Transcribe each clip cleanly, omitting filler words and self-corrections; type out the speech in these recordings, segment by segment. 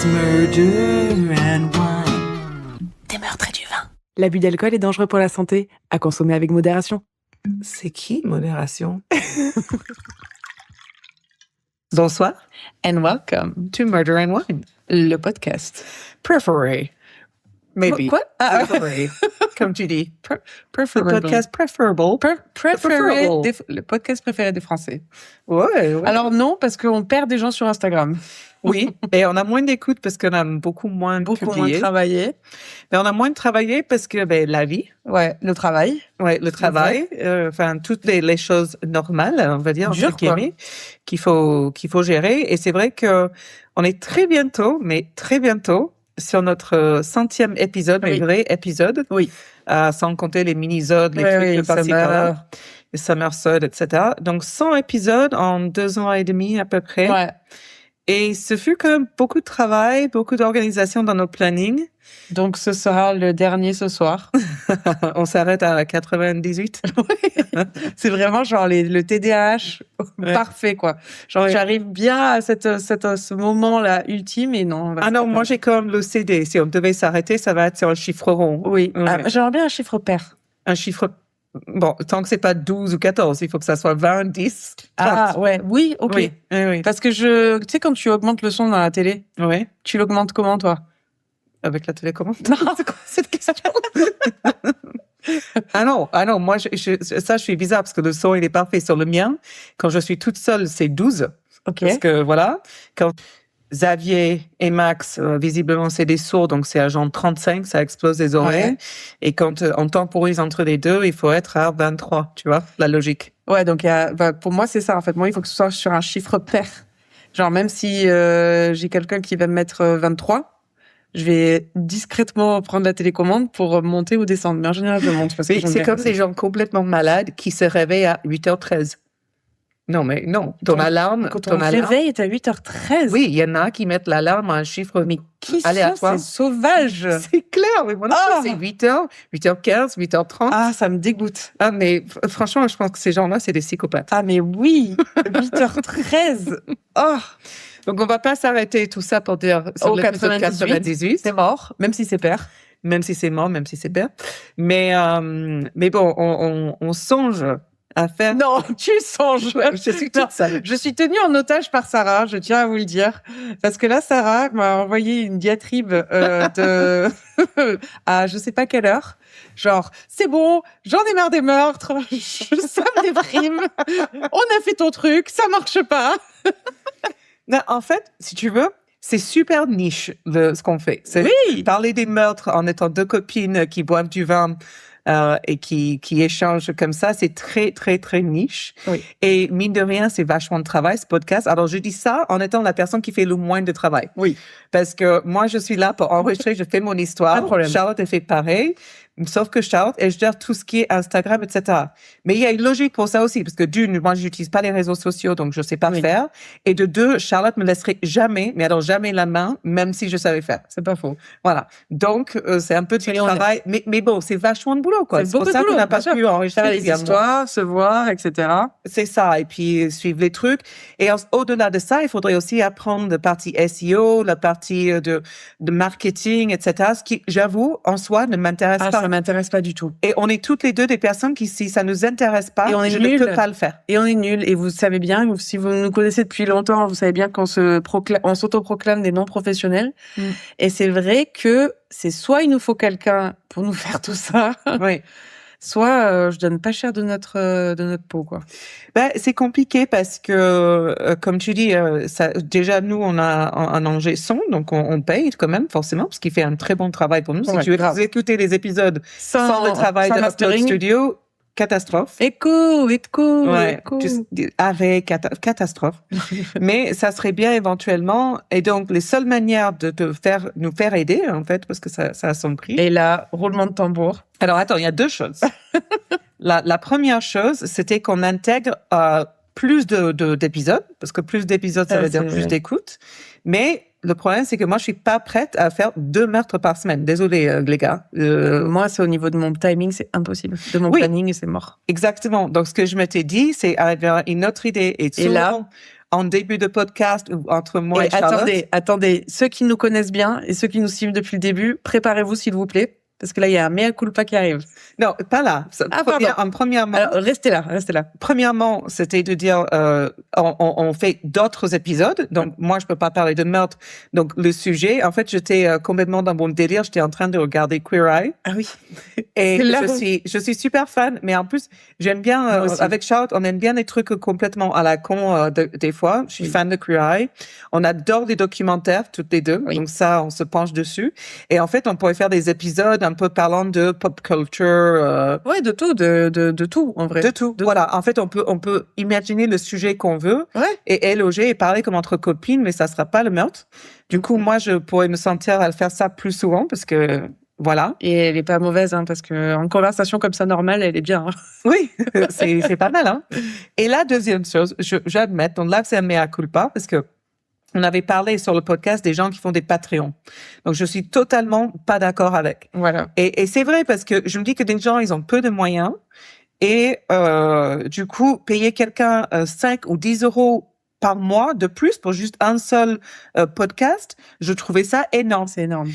It's murder and wine. Des meurtres et du vin. L'abus d'alcool est dangereux pour la santé, à consommer avec modération. C'est qui, modération? Bonsoir. And welcome To Murder and Wine. le podcast. Preferé. Maybe. Quoi? Ah, Preferé. Comme tu dis. Le preferable. podcast preferable. Préféré Preferable. le podcast préféré des Français. Ouais. Alors non, parce qu'on perd des gens sur Instagram. Oui. Et on a moins d'écoute parce qu'on a beaucoup moins publié. Travaillé. Mais on a moins travaillé parce que, la vie. Ouais, le travail. Ouais, le travail. Toutes les choses normales, on va dire, Dur, entre guillemets, qu'il faut gérer. Et c'est vrai que on est très bientôt sur notre 100e épisode, Oui. un vrai épisode. Oui. Sans compter les mini-sodes, les trucs de par-ci par-là, les summer-sodes, etc. Donc, 100 épisodes en 2 ans et demi à peu près. Ouais. Et ce fut quand même beaucoup de travail, beaucoup d'organisation dans nos plannings. Donc ce sera le dernier ce soir. On s'arrête à 98. C'est vraiment genre le TDAH Ouais. parfait, quoi. Genre, Ouais. j'arrive bien à ce moment-là ultime et non. Ah non, moi j'ai comme le CD. Si on devait s'arrêter, ça va être sur un chiffre rond. Oui. Ouais. Ah, j'aimerais bien un chiffre pair. Un chiffre. Bon, tant que c'est pas 12 ou 14, il faut que ça soit 20, 10, 30. Ah, ouais. Oui, ok. Oui, oui. Parce que tu sais, quand tu augmentes le son dans la télé, Oui. tu l'augmentes comment, toi? Avec la télécommande. Non. C'est quoi cette question? Ah non, moi, je suis bizarre parce que le son, il est parfait sur le mien. Quand je suis toute seule, c'est 12. Ok. Parce que voilà, quand Xavier et Max, visiblement, c'est des sourds, donc c'est à genre 35, ça explose les oreilles. Ouais. Et quand on temporise entre les deux, il faut être à 23, tu vois, la logique. Ouais, donc pour moi, c'est ça, en fait. Moi, il faut que ce soit sur un chiffre pair. Genre, même si j'ai quelqu'un qui va me mettre 23, je vais discrètement prendre la télécommande pour monter ou descendre. Mais en général, je monte. Parce que j'aime C'est bien. comme ces gens complètement malades qui se réveillent à 8h13. Non, mais non. Ton alarme. Quand ton on alarme. réveille est à 8h13. Oui, il y en a qui mettent l'alarme à un chiffre. Mais qui sont aléatoire. ces sauvages? C'est clair, mais moi, c'est 8h, 8h15, 8h30. Ah, ça me dégoûte. Ah, mais franchement, je pense que ces gens-là, c'est des psychopathes. Ah, mais oui, 8h13. Oh, Donc, on va pas s'arrêter tout ça pour dire sur Au l'épisode 98. c'est mort, même si c'est pair. Même si c'est mort, même si c'est père. Mais bon, on songe à faire. Non, tu songes. Je suis toute seule. Je suis tenue en otage par Sarah, je tiens à vous le dire. Parce que là, Sarah m'a envoyé une diatribe à je sais pas quelle heure. Genre, c'est bon, j'en ai marre des meurtres, ça me déprime. On a fait ton truc, ça marche pas. Non, en fait, si tu veux, c'est super niche ce qu'on fait. C'est parler des meurtres en étant deux copines qui boivent du vin et qui échangent comme ça, c'est très, très, très niche. Oui. Et mine de rien, c'est vachement de travail, ce podcast. Alors, je dis ça en étant la personne qui fait le moins de travail. Oui. Parce que moi, je suis là pour enregistrer, je fais mon histoire. Pas de problème. Charlotte, elle fait pareil. Sauf que Charlotte, elle gère tout ce qui est Instagram, etc. Mais il y a une logique pour ça aussi, parce que d'une, moi, j'utilise pas les réseaux sociaux, donc je sais pas faire. Et de deux, Charlotte me laisserait jamais, mais alors jamais la main, même si je savais faire. C'est pas faux. Voilà. Donc, c'est un peu de travail. Mais bon, c'est vachement de boulot, quoi. C'est C'est pour beaucoup ça de qu'on boulot, n'a pas bien sûr. pu enregistrer. Faire les évidemment. histoires, se voir, etc. C'est ça. Et puis, suivre les trucs. Et au-delà de ça, il faudrait aussi apprendre la partie SEO, la partie de marketing, etc. Ce qui, j'avoue, en soi, ne m'intéresse Ah, pas. ça m'intéresse pas du tout. Et on est toutes les deux des personnes qui, si ça nous intéresse pas, Et on est je nuls. ne peux pas le faire. Et on est nuls. Et vous savez bien, si vous nous connaissez depuis longtemps, vous savez bien qu'on on s'autoproclame des non-professionnels. Et c'est vrai que c'est soit il nous faut quelqu'un pour nous faire tout ça, Oui. soit je donne pas cher de notre peau, quoi. C'est compliqué parce que, comme tu dis, déjà nous on a un ingé son, donc on paye quand même forcément parce qu'il fait un très bon travail pour nous. Si Ouais, tu veux grave. écouter les épisodes sans le travail sans de Upload mastering. Studio, catastrophe. Écho. Arrêt, catastrophe. Mais ça serait bien éventuellement. Et donc les seules manières de nous faire aider en fait, parce que ça a son prix. Et là, roulement de tambour. Alors attends, il y a deux choses. La première chose, c'était qu'on intègre plus d'épisodes, parce que plus d'épisodes, ça veut dire plus d'écoute. Mais le problème, c'est que moi, je suis pas prête à faire 2 meurtres par semaine. Désolée, les gars. Moi, c'est au niveau de mon timing, c'est impossible. De mon planning, c'est mort. Exactement. Donc, ce que je m'étais dit, c'est avoir une autre idée. Et souvent, là en début de podcast ou entre moi et Charlotte. Attendez. Ceux qui nous connaissent bien et ceux qui nous suivent depuis le début, préparez-vous s'il vous plaît. Parce que là, il y a un mea culpa qui arrive. Non, pas là. Premièrement. Alors, restez là. Premièrement, c'était de dire, on fait d'autres épisodes. Donc, moi, je peux pas parler de meurtre. Donc, le sujet, en fait, j'étais complètement dans mon délire. J'étais en train de regarder Queer Eye. Ah oui. Et je suis super fan. Mais en plus, j'aime bien, avec Charlotte, on aime bien des trucs complètement à la con, des fois. Je suis fan de Queer Eye. On adore les documentaires, toutes les deux. Oui. Donc ça, on se penche dessus. Et en fait, on pourrait faire des épisodes un peu parlant de pop culture. Ouais, de tout, de tout, en vrai. De tout. Voilà. En fait, on peut imaginer le sujet qu'on veut. Ouais. Et éloger et parler comme entre copines, mais ça sera pas le meurtre. Du coup, moi, je pourrais me sentir à le faire ça plus souvent parce que, voilà. Et elle est pas mauvaise, hein, parce que en conversation comme ça normale, elle est bien. Hein. Oui, c'est pas mal, hein. Et la deuxième chose, j'admets, donc là, c'est un mea culpa parce que on avait parlé sur le podcast des gens qui font des Patreons. Donc, je suis totalement pas d'accord avec. Voilà. Et c'est vrai parce que je me dis que des gens, ils ont peu de moyens et, du coup, payer quelqu'un 5 ou 10 euros par mois de plus pour juste un seul podcast, je trouvais ça énorme. C'est énorme.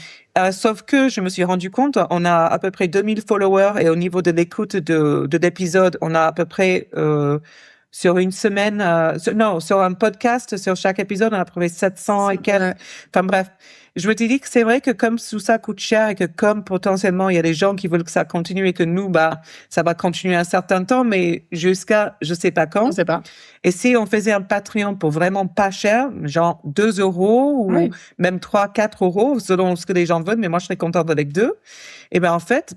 Sauf que je me suis rendu compte, on a à peu près 2000 followers et au niveau de l'écoute de l'épisode, on a à peu près sur une semaine, sur un podcast, sur chaque épisode, on a trouvé 700 et quelques. Enfin bref, je me dis que c'est vrai que comme tout ça coûte cher et que comme potentiellement il y a des gens qui veulent que ça continue et que nous, ça va continuer un certain temps, mais jusqu'à je sais pas quand. On sait pas. Et si on faisait un Patreon pour vraiment pas cher, genre 2 euros ou même 3, 4 euros, selon ce que les gens veulent, mais moi je serais contente avec 2. Et ben en fait,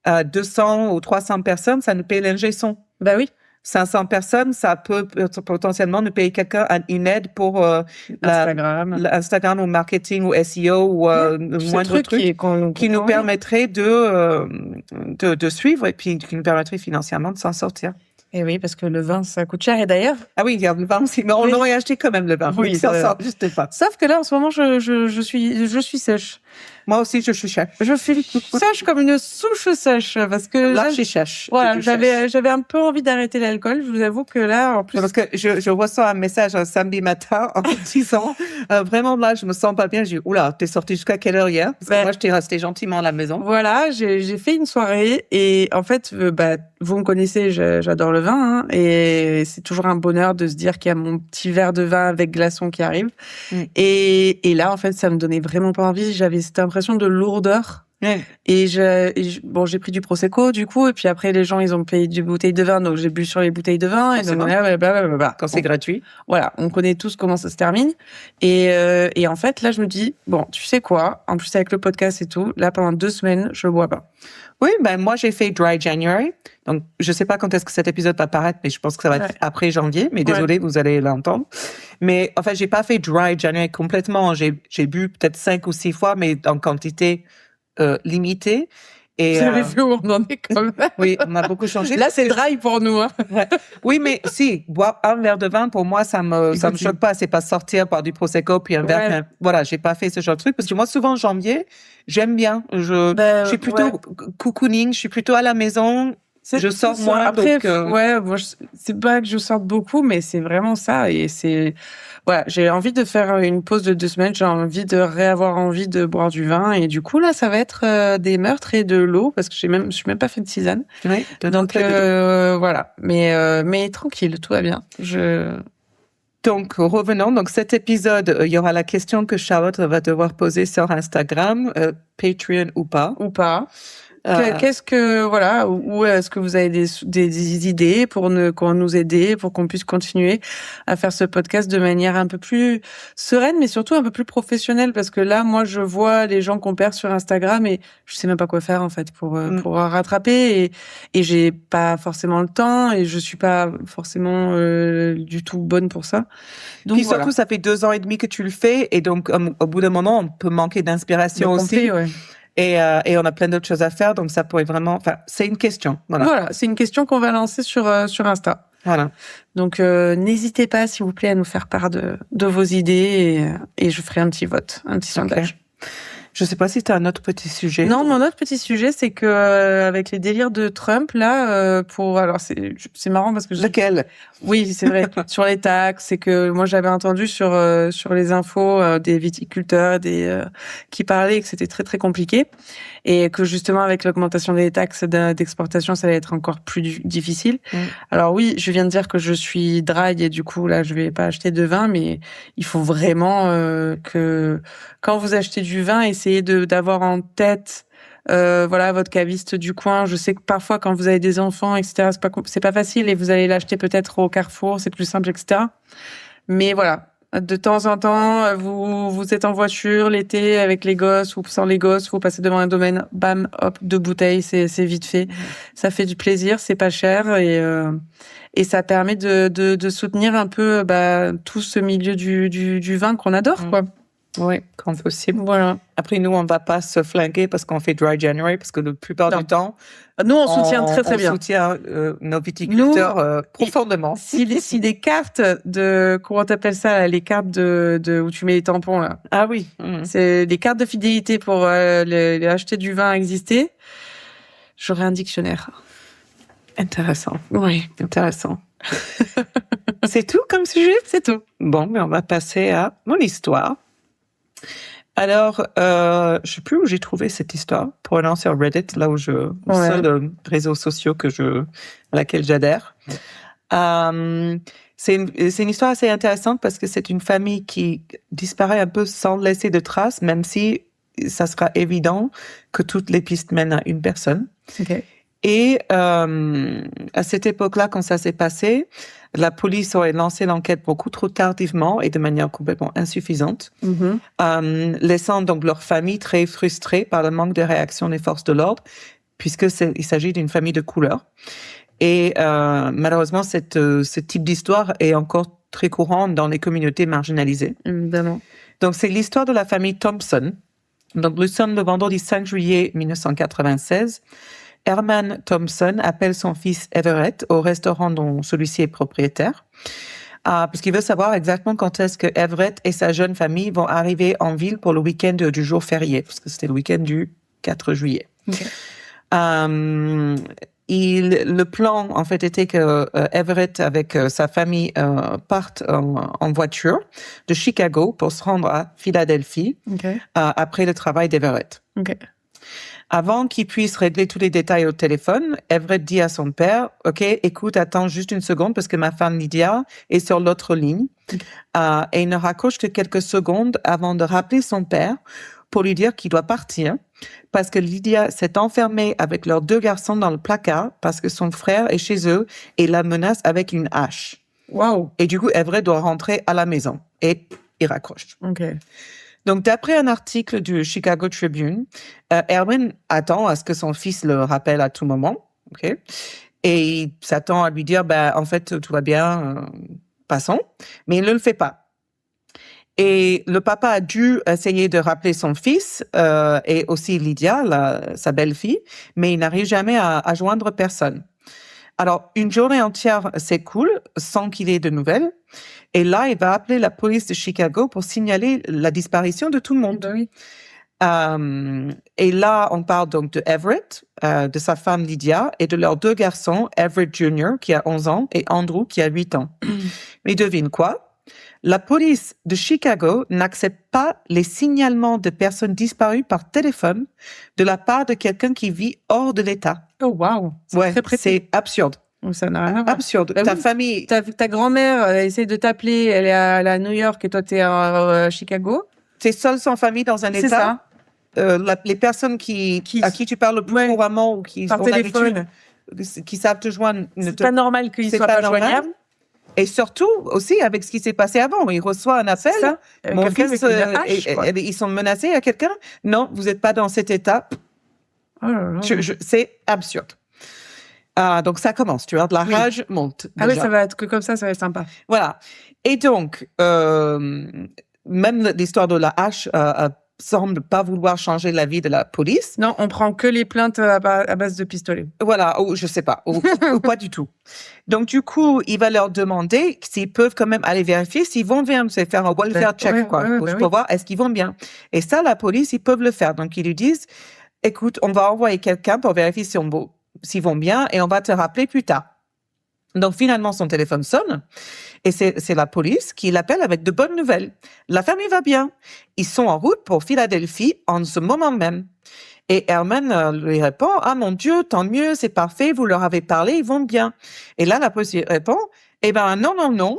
200 ou 300 personnes, ça nous paye l'ingé son. Bah oui. 500 personnes, ça peut potentiellement nous payer quelqu'un une aide pour Instagram ou marketing ou SEO ou le moindre truc qui nous permettrait de suivre et puis qui nous permettrait financièrement de s'en sortir. Et oui, parce que le vin, ça coûte cher. Et d'ailleurs... Ah oui, il y a le vin aussi, mais on aurait acheté quand même le vin. Oui, ça sort juste pas. Sauf que là, en ce moment, je suis sèche. Moi aussi, je suis sèche. Je suis sèche comme une souche sèche, parce que là, je suis sèche. Voilà, j'avais un peu envie d'arrêter l'alcool. Je vous avoue que là, en plus, parce que je reçois un message un samedi matin en me disant, vraiment là, je me sens pas bien. J'ai dit, oula, t'es sortie jusqu'à quelle heure hier? Parce que moi, je t'ai resté gentiment à la maison. Voilà, j'ai fait une soirée et en fait, vous me connaissez, j'adore le vin, hein, et c'est toujours un bonheur de se dire qu'il y a mon petit verre de vin avec glaçon qui arrive. Et là, en fait, ça me donnait vraiment pas envie. J'avais cette impression de lourdeur. Et j'ai pris du prosecco du coup, et puis après les gens ils ont payé des bouteilles de vin, donc j'ai bu sur les bouteilles de vin. Et donc quand c'est gratuit. Voilà, on connaît tous comment ça se termine. Et en fait là je me dis bon, tu sais quoi, en plus avec le podcast et tout, là pendant 2 semaines je bois pas. Oui, moi j'ai fait Dry January, donc je sais pas quand est-ce que cet épisode va paraître, mais je pense que ça va être après janvier. Mais désolé, vous allez l'entendre. Mais en fait j'ai pas fait Dry January complètement. J'ai bu peut-être 5 ou 6 fois, mais en quantité limitée. Et vous avez vu où on en est quand même. Oui, on a beaucoup changé. Là, c'est dry pour nous. Hein. Oui, mais si, boire un verre de vin, pour moi, ça me choque pas. C'est pas sortir, boire du prosecco, puis un verre. Voilà, j'ai pas fait ce genre de truc. Parce que moi, souvent, en janvier, j'aime bien. Je suis plutôt cocooning, je suis plutôt à la maison. Je sors moins. Après, donc, moi, c'est pas que je sorte beaucoup, mais c'est vraiment ça. Et c'est, voilà, j'ai envie de faire une pause de 2 semaines. J'ai envie de réavoir envie de boire du vin. Et du coup, là, ça va être des meurtres et de l'eau, parce que je suis même pas fait de tisane. Oui, donc, voilà. Mais tranquille, tout va bien. Donc, revenons. Donc, cet épisode, il y aura la question que Charlotte va devoir poser sur Instagram, Patreon ou pas. Ou pas. Qu'est-ce que où est-ce que vous avez des idées pour nous aider, pour qu'on puisse continuer à faire ce podcast de manière un peu plus sereine, mais surtout un peu plus professionnelle, parce que là, moi, je vois les gens qu'on perd sur Instagram et je sais même pas quoi faire en fait pour rattraper et j'ai pas forcément le temps et je suis pas forcément du tout bonne pour ça. Donc puis surtout, ça fait 2 ans et demi que tu le fais et donc au bout d'un moment, on peut manquer d'inspiration aussi. Et on a plein d'autres choses à faire, donc ça pourrait vraiment... Enfin, c'est une question. Voilà, c'est une question qu'on va lancer sur Insta. Voilà. Donc, n'hésitez pas, s'il vous plaît, à nous faire part de vos idées et je ferai un petit vote, un petit sondage. Je sais pas si tu as un autre petit sujet. Non, mon autre petit sujet, c'est que avec les délires de Trump là, alors c'est marrant parce que Lequel? oui, c'est vrai, sur les taxes, c'est que moi j'avais entendu sur les infos des viticulteurs, qui parlaient que c'était très très compliqué et que justement avec l'augmentation des taxes d'exportation, ça allait être encore plus difficile. Alors oui, je viens de dire que je suis dry et du coup là je vais pas acheter de vin, mais il faut vraiment que quand vous achetez du vin, essayez d'avoir en tête voilà votre caviste du coin. Je sais que parfois quand vous avez des enfants, etc., c'est pas facile et vous allez l'acheter peut-être au Carrefour, c'est plus simple, etc. Mais voilà, de temps en temps, vous êtes en voiture l'été avec les gosses ou sans les gosses, vous passez devant un domaine, bam, hop, 2 bouteilles, c'est vite fait. Ça fait du plaisir, c'est pas cher et ça permet de soutenir un peu tout ce milieu du vin qu'on adore, quoi. Oui, quand possible. Voilà. Après, nous, on va pas se flinguer parce qu'on fait Dry January, parce que la plupart du temps, nous, on soutient très, très bien. On soutient nos viticulteurs profondément. Si des cartes comment t'appelles ça, là, les cartes où tu mets les tampons, là. Ah oui. C'est des cartes de fidélité pour les acheter du vin existé. J'aurais un dictionnaire. Intéressant. Oui. Intéressant. C'est tout comme sujet? C'est tout. Bon, mais on va passer à mon histoire. Alors, je sais plus où j'ai trouvé cette histoire. Probablement sur Reddit, là où le seul réseau social à laquelle j'adhère. C'est une histoire assez intéressante parce que c'est une famille qui disparaît un peu sans laisser de traces, même si ça sera évident que toutes les pistes mènent à une personne. Okay. Et à cette époque-là, quand ça s'est passé, la police aurait lancé l'enquête beaucoup trop tardivement et de manière complètement insuffisante, laissant donc leur famille très frustrée par le manque de réaction des forces de l'ordre, puisqu'il s'agit d'une famille de couleur. Et malheureusement, ce type d'histoire est encore très courant dans les communautés marginalisées. Évidemment. Donc, c'est l'histoire de la famille Thompson. Donc, nous sommes le vendredi 5 juillet 1996. Herman Thompson appelle son fils Everett au restaurant dont celui-ci est propriétaire, parce qu'il veut savoir exactement quand est-ce que Everett et sa jeune famille vont arriver en ville pour le week-end du jour férié, parce que c'était le week-end du 4 juillet. Okay. Le plan, en fait, était que Everett, avec sa famille, partent en voiture de Chicago pour se rendre à Philadelphie après le travail d'Everett. Okay. Avant qu'il puisse régler tous les détails au téléphone, Everett dit à son père, « OK, écoute, attends juste une seconde parce que ma femme Lydia est sur l'autre ligne. » Et il ne raccroche que quelques secondes avant de rappeler son père pour lui dire qu'il doit partir parce que Lydia s'est enfermée avec leurs 2 garçons dans le placard parce que son frère est chez eux et la menace avec une hache. Wow. Et du coup, Everett doit rentrer à la maison. Et il raccroche. Okay. Donc, d'après un article du Chicago Tribune, Erwin attend à ce que son fils le rappelle à tout moment, okay? Et il s'attend à lui dire, en fait, tout va bien, passons, mais il ne le fait pas. Et le papa a dû essayer de rappeler son fils et aussi Lydia, sa belle-fille, mais il n'arrive jamais à joindre personne. Alors, une journée entière s'écoule sans qu'il ait de nouvelles. Et là, il va appeler la police de Chicago pour signaler la disparition de tout le monde. Oui. Et là, on parle donc de Everett, de sa femme Lydia, et de leurs 2 garçons, Everett Jr., qui a 11 ans, et Andrew, qui a 8 ans. Mais devine quoi? La police de Chicago n'accepte pas les signalements de personnes disparues par téléphone de la part de quelqu'un qui vit hors de l'État. Oh, wow. C'est absurde. Ça n'a rien à voir. Absurde. Ta famille. Ta grand-mère essaie de t'appeler, elle est à New York et toi, t'es à Chicago. T'es seul sans famille dans un État. C'est ça. Les personnes à qui tu parles le plus couramment ou qui par ont téléphone, qui savent te joindre. C'est pas normal qu'ils soient pas joignables. Et surtout, aussi, avec ce qui s'est passé avant. Il reçoit un appel. Ça. Mon fils, ils sont menacés à quelqu'un. Non, vous n'êtes pas dans cet état. Oh là là. C'est absurde. Donc, ça commence, tu vois, de la rage monte. Ah oui, ça va être que comme ça va être sympa. Voilà. Et donc, même l'histoire de la hache a semble pas vouloir changer la vie de la police. Non, on prend que les plaintes à base de pistolet. Voilà, ou je sais pas, ou pas du tout. Donc, du coup, il va leur demander s'ils peuvent quand même aller vérifier s'ils vont bien, c'est faire un welfare check, pour voir est-ce qu'ils vont bien. Et ça, la police, ils peuvent le faire. Donc, ils lui disent, écoute, on va envoyer quelqu'un pour vérifier s'ils vont bien et on va te rappeler plus tard. Donc, finalement, son téléphone sonne et c'est la police qui l'appelle avec de bonnes nouvelles. La famille va bien. Ils sont en route pour Philadelphie en ce moment même. Et Herman lui répond, « Ah, mon Dieu, tant mieux, c'est parfait, vous leur avez parlé, ils vont bien. » Et là, la police répond, « Eh ben, non.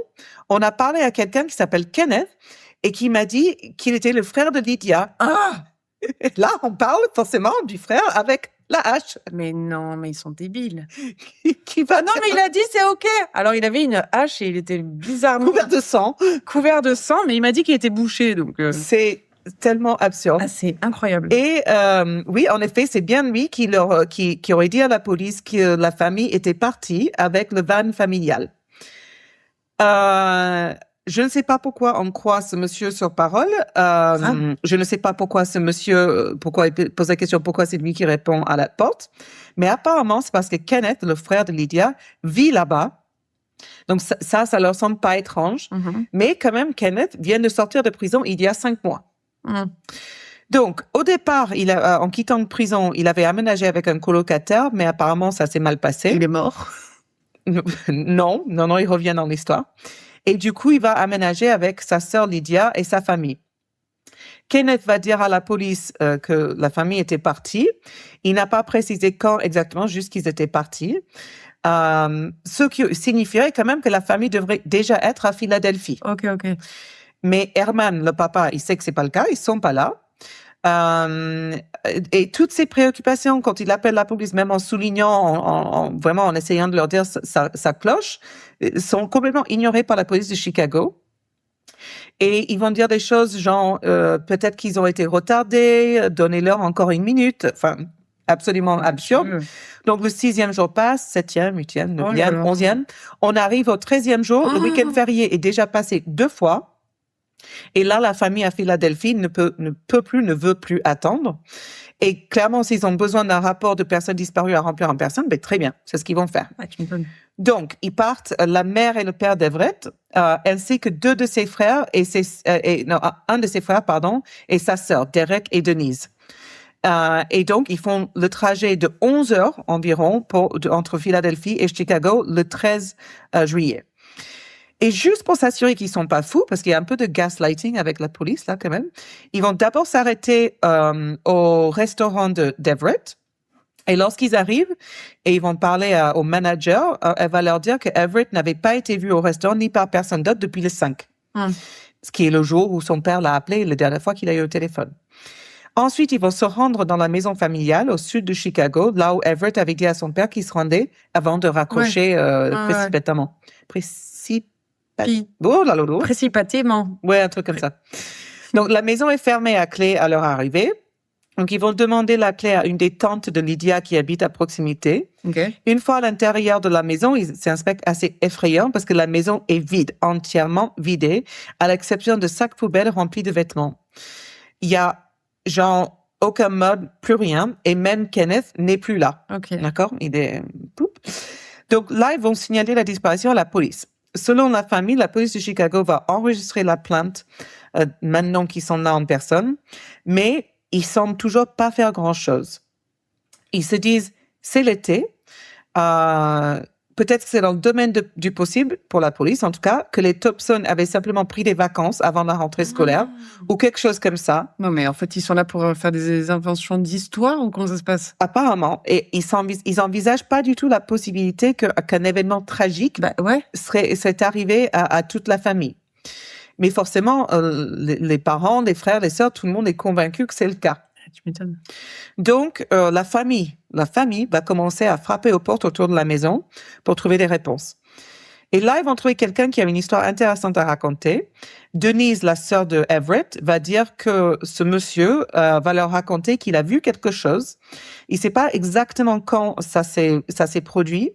On a parlé à quelqu'un qui s'appelle Kenneth et qui m'a dit qu'il était le frère de Lydia. » Ah! Et là, on parle forcément du frère avec la hache. Mais non, mais ils sont débiles. Qui va Non, mais il a dit c'est OK. Alors, il avait une hache et il était bizarrement couvert de sang. Couvert de sang, mais il m'a dit qu'il était bouché. Donc, c'est tellement absurde. Ah, c'est incroyable. Et oui, en effet, c'est bien lui qui aurait dit à la police que la famille était partie avec le van familial. Je ne sais pas pourquoi on croit ce monsieur sur parole. Je ne sais pas pourquoi ce monsieur, pourquoi il pose la question, pourquoi c'est lui qui répond à la porte. Mais apparemment, c'est parce que Kenneth, le frère de Lydia, vit là-bas. Donc ça leur semble pas étrange. Mm-hmm. Mais quand même, Kenneth vient de sortir de prison il y a 5 mois. Mm. Donc, au départ, en quittant de prison, il avait aménagé avec un colocataire, mais apparemment, ça s'est mal passé. Il est mort. Non, il revient dans l'histoire. Et du coup, il va aménager avec sa sœur Lydia et sa famille. Kenneth va dire à la police que la famille était partie. Il n'a pas précisé quand exactement, juste qu'ils étaient partis. Ce qui signifierait quand même que la famille devrait déjà être à Philadelphie. OK. Mais Herman, le papa, il sait que c'est pas le cas, ils sont pas là. Et toutes ces préoccupations, quand il appelle la police, même en soulignant, vraiment en essayant de leur dire ça cloche, sont complètement ignorées par la police de Chicago. Et ils vont dire des choses genre, peut-être qu'ils ont été retardés, donnez-leur encore 1 minute. Enfin, absolument absurde. Donc, le 6e jour passe, 7e, 8e, 9e, 11e. On arrive au 13e jour. Le week-end férié est déjà passé 2 fois. Et là, la famille à Philadelphie ne veut plus attendre. Et clairement, s'ils ont besoin d'un rapport de personnes disparues à remplir en personne, ben très bien, c'est ce qu'ils vont faire. Ah, tu me donnes. Donc, ils partent, la mère et le père d'Everett, ainsi que 2 de ses frères un de ses frères, et sa sœur, Derek et Denise. Et donc, ils font le trajet de 11 heures environ entre Philadelphie et Chicago le 13 juillet. Et juste pour s'assurer qu'ils sont pas fous, parce qu'il y a un peu de gaslighting avec la police, là, quand même, ils vont d'abord s'arrêter au restaurant d'Everett. Et lorsqu'ils arrivent, et ils vont parler au manager, elle va leur dire que Everett n'avait pas été vu au restaurant ni par personne d'autre depuis le 5. Ce qui est le jour où son père l'a appelé, la dernière fois qu'il a eu au téléphone. Ensuite, ils vont se rendre dans la maison familiale au sud de Chicago, là où Everett avait dit à son père qu'il se rendait avant de raccrocher précipitamment. Précipitamment. Ouais, un truc comme ça. Donc, la maison est fermée à clé à leur arrivée. Donc, ils vont demander la clé à une des tantes de Lydia qui habite à proximité. Okay. Une fois à l'intérieur de la maison, c'est un spectacle assez effrayant parce que la maison est vide, entièrement vidée, à l'exception de sacs poubelles remplis de vêtements. Il y a, aucun meuble, plus rien, et même Kenneth n'est plus là. Okay. D'accord? Il est... Donc là, ils vont signaler la disparition à la police. Selon la famille, la police de Chicago va enregistrer la plainte maintenant qu'ils sont là en personne, mais ils semblent toujours pas faire grand-chose. Ils se disent, c'est l'été, peut-être que c'est dans le domaine du possible, pour la police en tout cas, que les Thompson avaient simplement pris des vacances avant la rentrée scolaire, ou quelque chose comme ça. Non, mais en fait, ils sont là pour faire des inventions d'histoire, ou comment ça se passe? Apparemment. Et ils envisagent pas du tout la possibilité qu'un événement tragique serait arrivé à toute la famille. Mais forcément, les parents, les frères, les sœurs, tout le monde est convaincu que c'est le cas. Tu m'étonnes. Donc, la famille va commencer à frapper aux portes autour de la maison pour trouver des réponses. Et là, ils vont trouver quelqu'un qui a une histoire intéressante à raconter. Denise, la sœur de Everett, va dire que ce monsieur va leur raconter qu'il a vu quelque chose. Il sait pas exactement quand ça s'est produit,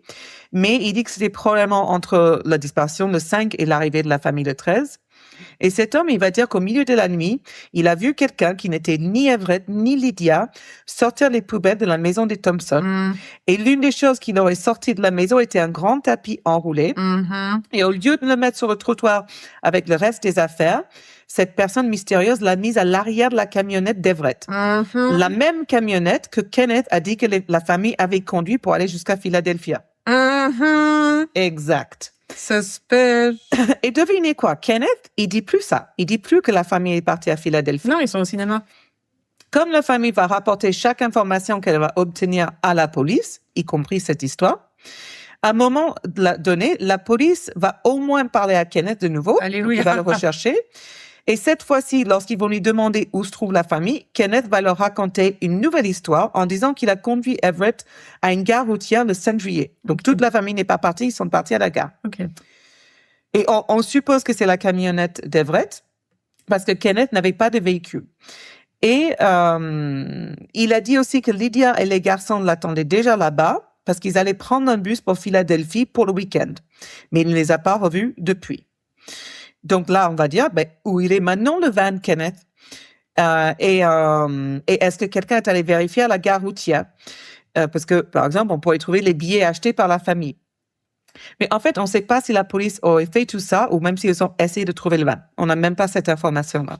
mais il dit que c'était probablement entre la disparition le 5 et l'arrivée de la famille le 13. Et cet homme, il va dire qu'au milieu de la nuit, il a vu quelqu'un qui n'était ni Everett ni Lydia sortir les poubelles de la maison des Thompson. Et l'une des choses qu'il aurait sorti de la maison était un grand tapis enroulé. Et au lieu de le mettre sur le trottoir avec le reste des affaires, cette personne mystérieuse l'a mise à l'arrière de la camionnette d'Everett. La même camionnette que Kenneth a dit que la famille avait conduit pour aller jusqu'à Philadelphia. Exact. Suspect. Et devinez quoi? Kenneth, il dit plus ça. Il dit plus que la famille est partie à Philadelphie. Non, ils sont au cinéma. Comme la famille va rapporter chaque information qu'elle va obtenir à la police, y compris cette histoire, à un moment donné, la police va au moins parler à Kenneth de nouveau. Alléluia. Il va le rechercher. Et cette fois-ci, lorsqu'ils vont lui demander où se trouve la famille, Kenneth va leur raconter une nouvelle histoire en disant qu'il a conduit Everett à une gare routière le 5 juillet. Donc, toute la famille n'est pas partie, ils sont partis à la gare. OK. Et on suppose que c'est la camionnette d'Everett parce que Kenneth n'avait pas de véhicule. Et il a dit aussi que Lydia et les garçons l'attendaient déjà là-bas parce qu'ils allaient prendre un bus pour Philadelphie pour le week-end. Mais il ne les a pas revus depuis. Donc là, on va dire, où il est maintenant le van Kenneth? Et est-ce que quelqu'un est allé vérifier à la gare routière? Parce que, par exemple, on pourrait trouver les billets achetés par la famille. Mais en fait, on ne sait pas si la police aurait fait tout ça ou même s'ils ont essayé de trouver le van. On n'a même pas cette information-là.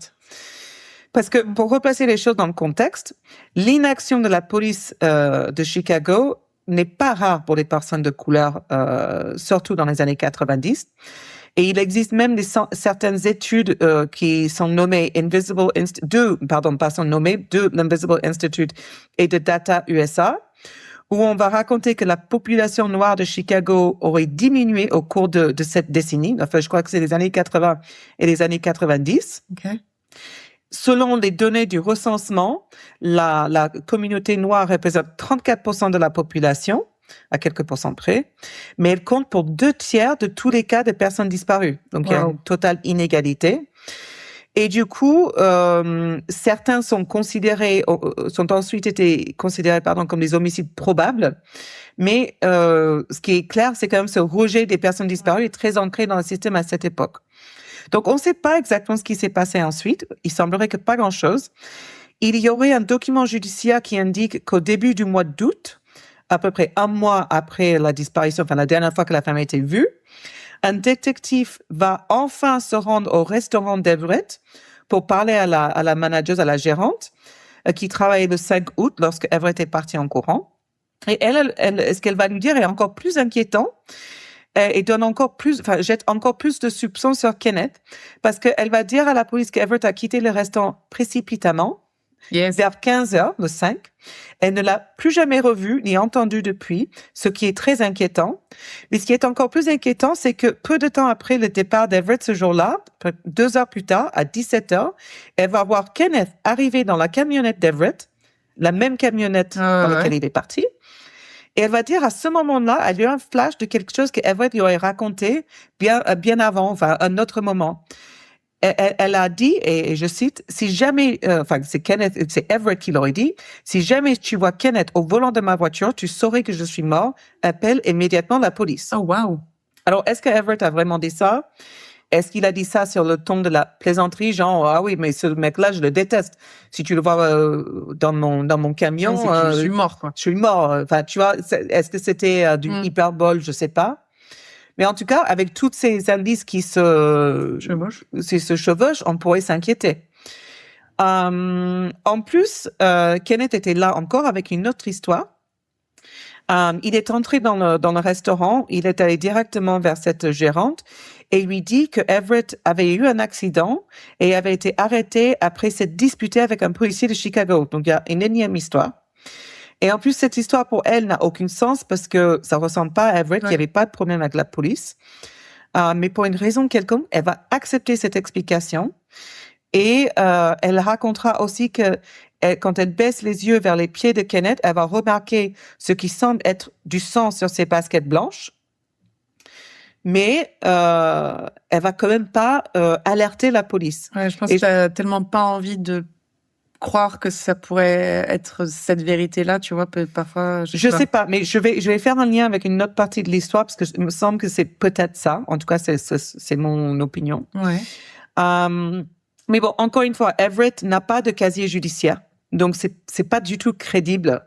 Parce que pour replacer les choses dans le contexte, l'inaction de la police de Chicago n'est pas rare pour les personnes de couleur, surtout dans les années 90. Et il existe même certaines études qui sont nommées l'Invisible Institute et de Data USA, où on va raconter que la population noire de Chicago aurait diminué au cours de cette décennie. Enfin, je crois que c'est les années 80 et les années 90. OK. Selon les données du recensement, la communauté noire représente 34% de la population, à quelques pourcents près, mais elle compte pour 2/3 de tous les cas de personnes disparues. Donc, il y a une totale inégalité. Et du coup, certains sont ensuite été considérés, comme des homicides probables. Mais ce qui est clair, c'est quand même ce rejet des personnes disparues est très ancré dans le système à cette époque. Donc, on ne sait pas exactement ce qui s'est passé ensuite. Il semblerait que pas grand-chose. Il y aurait un document judiciaire qui indique qu'au début du mois d'août, à peu près un mois après la disparition, enfin la dernière fois que la femme a été vue, un détective va enfin se rendre au restaurant d'Everett pour parler à la manageuse, à la gérante, qui travaillait le 5 août lorsque Everett est parti en courant. Et elle, ce qu'elle va lui dire est encore plus inquiétant et jette encore plus de soupçons sur Kenneth parce qu'elle va dire à la police qu'Everett a quitté le restaurant précipitamment. Yes. Vers 15h, le 5. Elle ne l'a plus jamais revu ni entendu depuis, ce qui est très inquiétant. Mais ce qui est encore plus inquiétant, c'est que peu de temps après le départ d'Everett ce jour-là, 2 heures plus tard, à 17h, elle va voir Kenneth arriver dans la camionnette d'Everett, la même camionnette dans laquelle il est parti. Et elle va dire à ce moment-là, elle a eu un flash de quelque chose qu'Everett lui aurait raconté bien avant, enfin, un autre moment. Elle a dit, et je cite, si jamais, c'est Everett qui l'aurait dit, si jamais tu vois Kenneth au volant de ma voiture, tu saurais que je suis mort, appelle immédiatement la police. Oh, wow. Alors, est-ce que Everett a vraiment dit ça? Est-ce qu'il a dit ça sur le ton de la plaisanterie, genre, ah oui, mais ce mec-là, je le déteste. Si tu le vois dans mon camion, je suis mort, quoi. Je suis mort. Enfin, tu vois, est-ce que c'était du hyperbole? Je sais pas. Mais en tout cas, avec tous ces indices qui se chevauchent, on pourrait s'inquiéter. En plus, Kenneth était là encore avec une autre histoire. Il est entré dans le restaurant, il est allé directement vers cette gérante et lui dit que Everett avait eu un accident et avait été arrêté après s'être disputé avec un policier de Chicago. Donc, il y a une énième histoire. Et en plus, cette histoire pour elle n'a aucun sens parce que ça ressemble pas à Everett, qui avait pas de problème avec la police. Mais pour une raison quelconque, elle va accepter cette explication et elle racontera aussi que quand elle baisse les yeux vers les pieds de Kenneth, elle va remarquer ce qui semble être du sang sur ses baskets blanches. Mais elle va quand même pas alerter la police. Ouais, je pense que t'as tellement pas envie de croire que ça pourrait être cette vérité-là, tu vois, parfois. Je sais pas, mais je vais faire un lien avec une autre partie de l'histoire parce que il me semble que c'est peut-être ça. En tout cas, c'est mon opinion. Ouais. Mais bon, encore une fois, Everett n'a pas de casier judiciaire. Donc, c'est pas du tout crédible,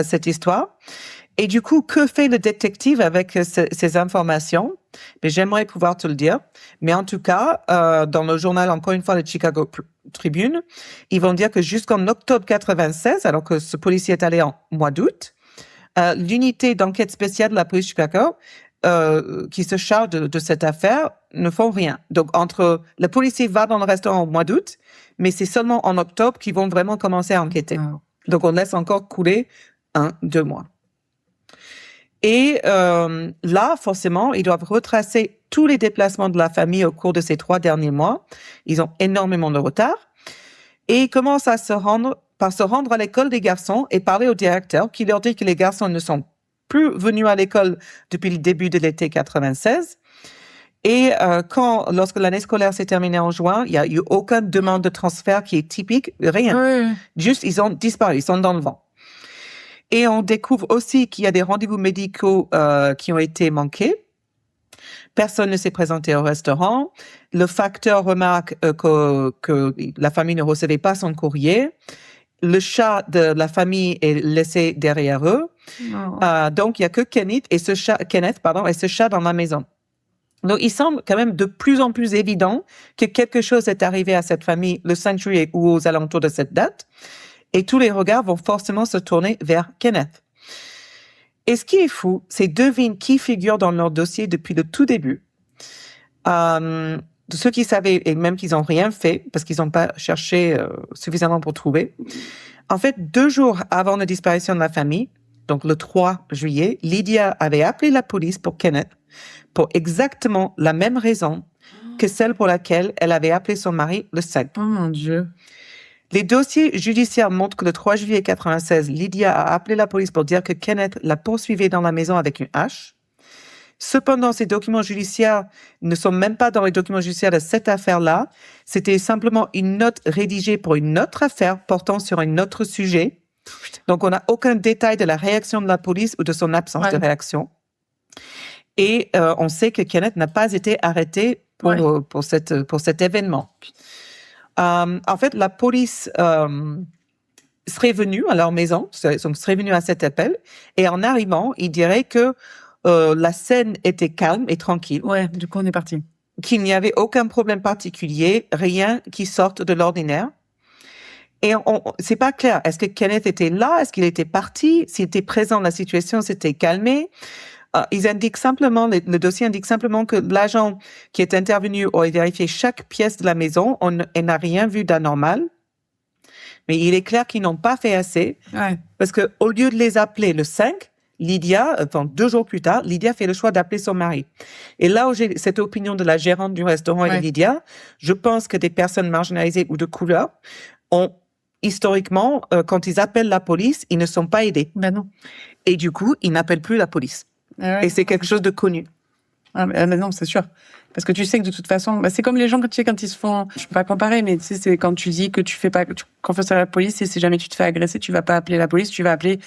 cette histoire. Et du coup, que fait le détective avec ces informations? Mais j'aimerais pouvoir te le dire. Mais en tout cas, dans le journal, encore une fois, le Chicago Tribune, ils vont dire que jusqu'en octobre 96, alors que ce policier est allé en mois d'août, l'unité d'enquête spéciale de la police de Chicago, qui se charge de cette affaire, ne font rien. Donc, le policier va dans le restaurant au mois d'août, mais c'est seulement en octobre qu'ils vont vraiment commencer à enquêter. Oh. Donc, on laisse encore couler 2 mois. Et là, forcément, ils doivent retracer tous les déplacements de la famille au cours de ces 3 derniers mois. Ils ont énormément de retard. Et ils commencent par se rendre à l'école des garçons et parler au directeur qui leur dit que les garçons ne sont plus venus à l'école depuis le début de l'été 96. Et lorsque l'année scolaire s'est terminée en juin, il n'y a eu aucune demande de transfert qui est typique, rien. Oui. Juste, ils ont disparu, ils sont dans le vent. Et on découvre aussi qu'il y a des rendez-vous médicaux qui ont été manqués. Personne ne s'est présenté au restaurant. Le facteur remarque que la famille ne recevait pas son courrier. Le chat de la famille est laissé derrière eux. Oh. Donc, il y a que Kenneth et ce chat dans la maison. Donc, il semble quand même de plus en plus évident que quelque chose est arrivé à cette famille le 5 juillet ou aux alentours de cette date. Et tous les regards vont forcément se tourner vers Kenneth. Et ce qui est fou, c'est devine qui figure dans leur dossier depuis le tout début. De ceux qui savaient, et même qu'ils n'ont rien fait, parce qu'ils n'ont pas cherché suffisamment pour trouver. En fait, 2 jours avant la disparition de la famille, donc le 3 juillet, Lydia avait appelé la police pour Kenneth, pour exactement la même raison que celle pour laquelle elle avait appelé son mari le 5. Oh mon Dieu. Les dossiers judiciaires montrent que le 3 juillet 96, Lydia a appelé la police pour dire que Kenneth la poursuivait dans la maison avec une hache. Cependant, ces documents judiciaires ne sont même pas dans les documents judiciaires de cette affaire-là. C'était simplement une note rédigée pour une autre affaire portant sur un autre sujet. Donc, on n'a aucun détail de la réaction de la police ou de son absence de réaction. Et on sait que Kenneth n'a pas été arrêté pour cet événement. En fait, la police serait venue à leur maison, serait venue à cet appel, et en arrivant, ils diraient que la scène était calme et tranquille. Ouais, du coup, on est parti. Qu'il n'y avait aucun problème particulier, rien qui sorte de l'ordinaire. Et c'est pas clair. Est-ce que Kenneth était là? Est-ce qu'il était parti? S'il était présent, la situation s'était calmée. Ils indiquent simplement, le dossier indique simplement que l'agent qui est intervenu aurait vérifié chaque pièce de la maison. Elle n'a rien vu d'anormal. Mais il est clair qu'ils n'ont pas fait assez. Ouais. Parce que au lieu de les appeler le 5, 2 jours plus tard, Lydia fait le choix d'appeler son mari. Et là où j'ai cette opinion de la gérante du restaurant et de Lydia, je pense que des personnes marginalisées ou de couleur ont, historiquement, quand ils appellent la police, ils ne sont pas aidés. Ben non. Et du coup, ils n'appellent plus la police. Ouais. Et c'est quelque chose de connu. Ah, mais non, c'est sûr. Parce que tu sais que de toute façon, c'est comme les gens quand ils se font, je peux pas comparer, mais tu sais, c'est quand tu dis que tu fais pas confiance à la police et si jamais tu te fais agresser, tu vas pas appeler la police, tu vas appeler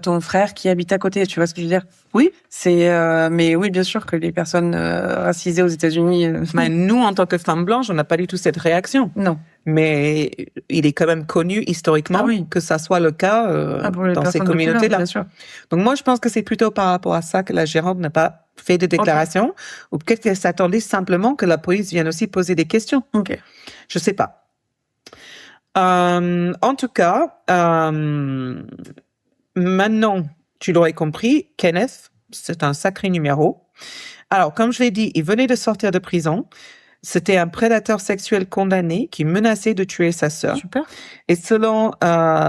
ton frère qui habite à côté. Tu vois ce que je veux dire? Oui. Mais oui, bien sûr que les personnes racisées aux États-Unis. Mais nous, en tant que femmes blanches, on n'a pas du tout cette réaction. Non. Mais il est quand même connu historiquement que ça soit le cas dans ces communautés-là. Bien sûr. Donc moi, je pense que c'est plutôt par rapport à ça que la gérante n'a pas fait de déclaration, ou peut-être qu'elle s'attendait simplement que la police vienne aussi poser des questions. Ok. Je sais pas. En tout cas, maintenant, tu l'aurais compris, Kenneth, c'est un sacré numéro. Alors, comme je l'ai dit, il venait de sortir de prison. C'était un prédateur sexuel condamné qui menaçait de tuer sa sœur. Super. Et selon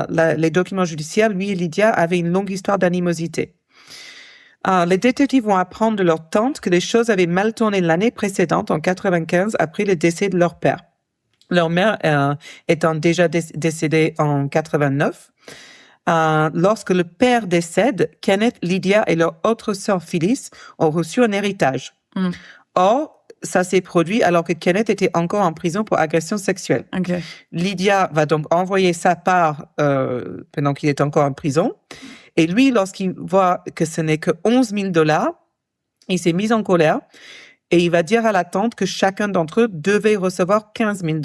les documents judiciaires, lui et Lydia avaient une longue histoire d'animosité. Les détectives vont apprendre de leur tante que les choses avaient mal tourné l'année précédente, en 95, après le décès de leur père. Leur mère étant déjà décédée en 89. Lorsque le père décède, Kenneth, Lydia et leur autre sœur Phyllis ont reçu un héritage. Or, ça s'est produit alors que Kenneth était encore en prison pour agression sexuelle. Okay. Lydia va donc envoyer sa part pendant qu'il est encore en prison. Et lui, lorsqu'il voit que ce n'est que $11,000, il s'est mis en colère. Et il va dire à la tante que chacun d'entre eux devait recevoir 15 000 $.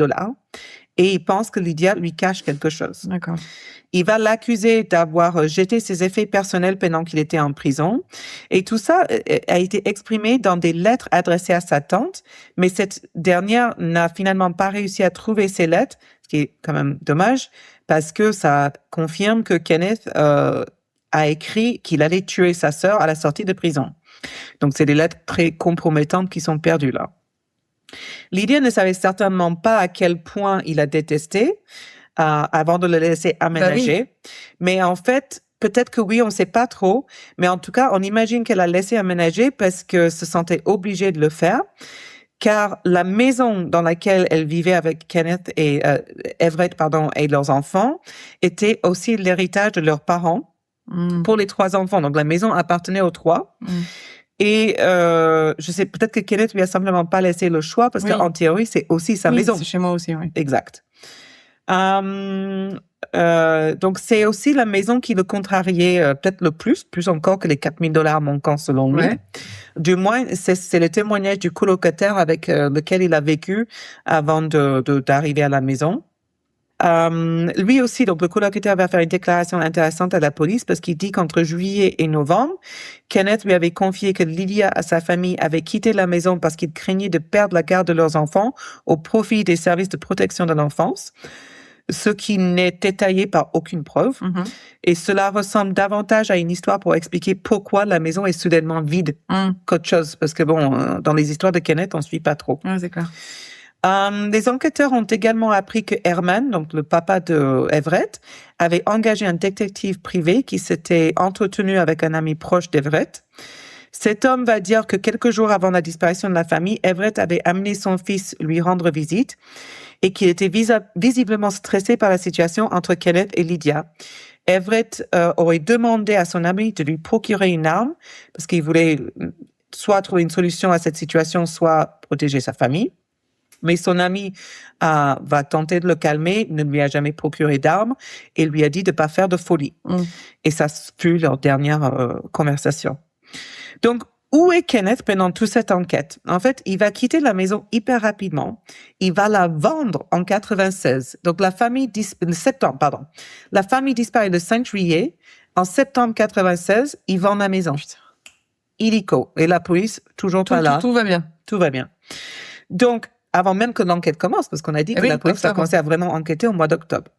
Et il pense que Lydia lui cache quelque chose. D'accord. Il va l'accuser d'avoir jeté ses effets personnels pendant qu'il était en prison. Et tout ça a été exprimé dans des lettres adressées à sa tante, mais cette dernière n'a finalement pas réussi à trouver ces lettres, ce qui est quand même dommage, parce que ça confirme que Kenneth a écrit qu'il allait tuer sa sœur à la sortie de prison. Donc, c'est des lettres très compromettantes qui sont perdues là. Lydia ne savait certainement pas à quel point il a détesté avant de le laisser aménager. Bah oui. Mais en fait, peut-être que oui, on ne sait pas trop. Mais en tout cas, on imagine qu'elle a laissé aménager parce qu'elle se sentait obligée de le faire. Car la maison dans laquelle elle vivait avec Kenneth et Everett, et leurs enfants était aussi l'héritage de leurs parents pour les 3 enfants. Donc, la maison appartenait aux 3. Et je sais, peut-être que Kenneth lui a simplement pas laissé le choix parce qu'en théorie, c'est aussi sa maison. C'est chez moi aussi, oui. Exact. Donc, c'est aussi la maison qui le contrariait peut-être le plus encore que les 4 000 $ manquants selon lui. Ouais. Du moins, c'est le témoignage du colocataire avec lequel il a vécu avant d'arriver à la maison. Lui aussi, donc le colocataire va faire une déclaration intéressante à la police parce qu'il dit qu'entre juillet et novembre, Kenneth lui avait confié que Lydia et sa famille avaient quitté la maison parce qu'ils craignaient de perdre la garde de leurs enfants au profit des services de protection de l'enfance, ce qui n'est détaillé par aucune preuve. Et cela ressemble davantage à une histoire pour expliquer pourquoi la maison est soudainement vide qu'autre chose. Parce que dans les histoires de Kenneth, on ne suit pas trop. Ouais, c'est clair. Les enquêteurs ont également appris que Herman, donc le papa de Everett, avait engagé un détective privé qui s'était entretenu avec un ami proche d'Everett. Cet homme va dire que quelques jours avant la disparition de la famille, Everett avait amené son fils lui rendre visite et qu'il était visiblement stressé par la situation entre Kenneth et Lydia. Everett aurait demandé à son ami de lui procurer une arme parce qu'il voulait soit trouver une solution à cette situation, soit protéger sa famille. Mais son ami va tenter de le calmer, ne lui a jamais procuré d'armes et lui a dit de pas faire de folie. Et ça fut leur dernière conversation. Donc, où est Kenneth pendant toute cette enquête? En fait, il va quitter la maison hyper rapidement. Il va la vendre en 96. Donc, la famille disparaît le 5 juillet. En septembre 96, il vend la maison. Illico. Et la police, toujours pas là. Tout va bien. Tout va bien. Donc, avant même que l'enquête commence, parce qu'on a dit que la police a commencé à vraiment enquêter au mois d'octobre.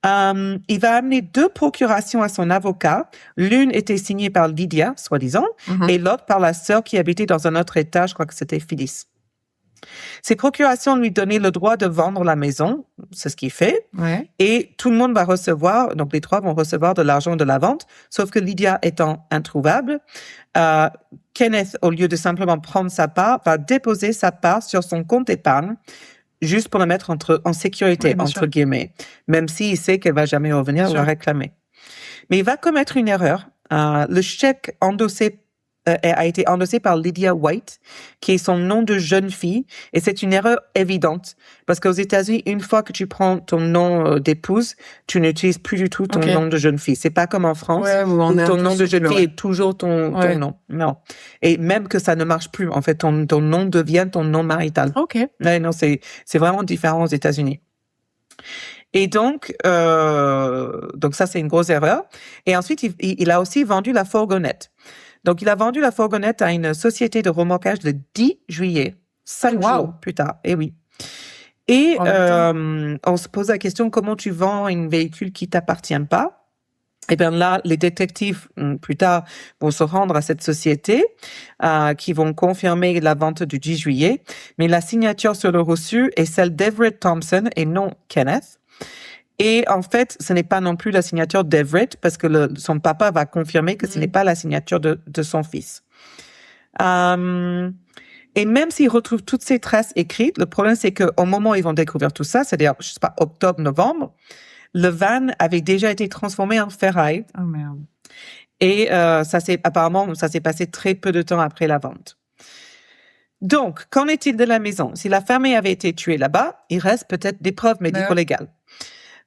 Il va amener 2 procurations à son avocat. L'une était signée par Lydia, soi-disant, et l'autre par la sœur qui habitait dans un autre état, je crois que c'était Phyllis. Ces procurations lui donnaient le droit de vendre la maison, c'est ce qu'il fait, et tout le monde va recevoir, donc les 3 vont recevoir de l'argent de la vente, sauf que Lydia étant introuvable, Kenneth, au lieu de simplement prendre sa part, va déposer sa part sur son compte épargne, juste pour la mettre en sécurité, entre guillemets, même s'il sait qu'elle va jamais revenir ou la réclamer. Mais il va commettre une erreur. Le chèque endossé a été endossé par Lydia White, qui est son nom de jeune fille, et c'est une erreur évidente, parce qu'aux États-Unis, une fois que tu prends ton nom d'épouse, tu n'utilises plus du tout ton nom de jeune fille. C'est pas comme en France, où ton nom de jeune fille est toujours ton nom. Non. Et même que ça ne marche plus, en fait, ton nom devient ton nom marital. Ouais, non, c'est vraiment différent aux États-Unis. Et donc ça, c'est une grosse erreur. Et ensuite, il a aussi vendu la fourgonnette. Donc, il a vendu la fourgonnette à une société de remorquage le 10 juillet, 5 jours plus tard. Et oui. Et on se pose la question, comment tu vends un véhicule qui t'appartient pas? Et bien là, les détectives, plus tard, vont se rendre à cette société, qui vont confirmer la vente du 10 juillet. Mais la signature sur le reçu est celle d'Everett Thompson et non Kenneth. Et en fait, ce n'est pas non plus la signature d'Everett parce que son papa va confirmer que ce n'est pas la signature de son fils. Et même s'ils retrouvent toutes ces traces écrites, le problème c'est qu'au moment où ils vont découvrir tout ça, c'est-à-dire, je sais pas, octobre, novembre, le van avait déjà été transformé en ferraille. Oh merde. Et ça s'est passé très peu de temps après la vente. Donc, qu'en est-il de la maison? Si la famille avait été tuée là-bas, il reste peut-être des preuves médico-légales.